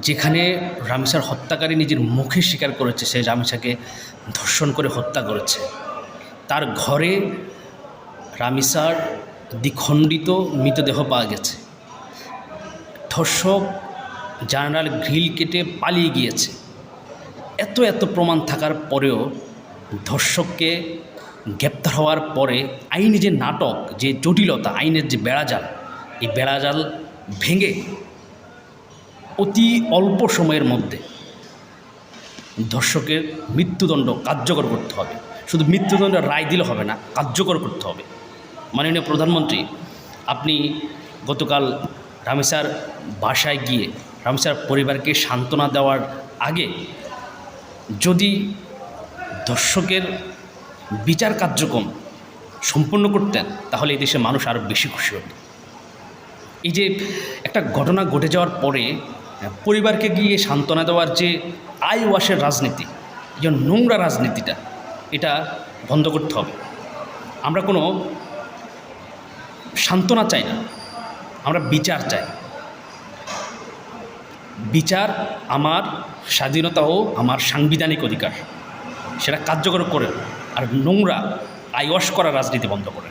যেখানে রামিসার হত্যাকারী নিজের মুখে স্বীকার করেছে সে রামিসাকে ধর্ষণ করে হত্যা করেছে, তার ঘরে রামিসার দ্বিখণ্ডিত মৃতদেহ পাওয়া গেছে। ধর্ষক জানালার গ্রিল কেটে পালিয়ে গিয়েছে। এত এত প্রমাণ থাকার পরেও ধর্ষককে গ্রেপ্তার হওয়ার পরে আইনি যে নাটক, যে জটিলতা, আইনের যে বেড়াজাল, এই বেড়াজাল ভেঙে অতি অল্প সময়ের মধ্যে ধর্ষকের মৃত্যুদণ্ড কার্যকর করতে হবে। শুধু মৃত্যুদণ্ডের রায় দিলে হবে না, কার্যকর করতে হবে। মাননীয় প্রধানমন্ত্রী, আপনি গতকাল রামিসার বাসায় গিয়ে রামিসার পরিবারকে সান্ত্বনা দেওয়ার আগে যদি ধর্ষকের বিচার কার্যক্রম সম্পূর্ণ করতেন তাহলে এই দেশের মানুষ আরও বেশি খুশি হতো। এই যে একটা ঘটনা ঘটে যাওয়ার পরে পরিবারকে গিয়ে সান্ত্বনা দেওয়ার যে আই ওয়াশের রাজনীতি, যে নোংরা রাজনীতিটা, এটা বন্ধ করতে হবে। আমরা কোনো সান্ত্বনা চাই না, আমরা বিচার চাই। বিচার আমার স্বাধীনতা ও আমার সাংবিধানিক অধিকার, সেটা কার্যকর করে আর নোংরা আই ওয়াশ করা রাজনীতি বন্ধ করে।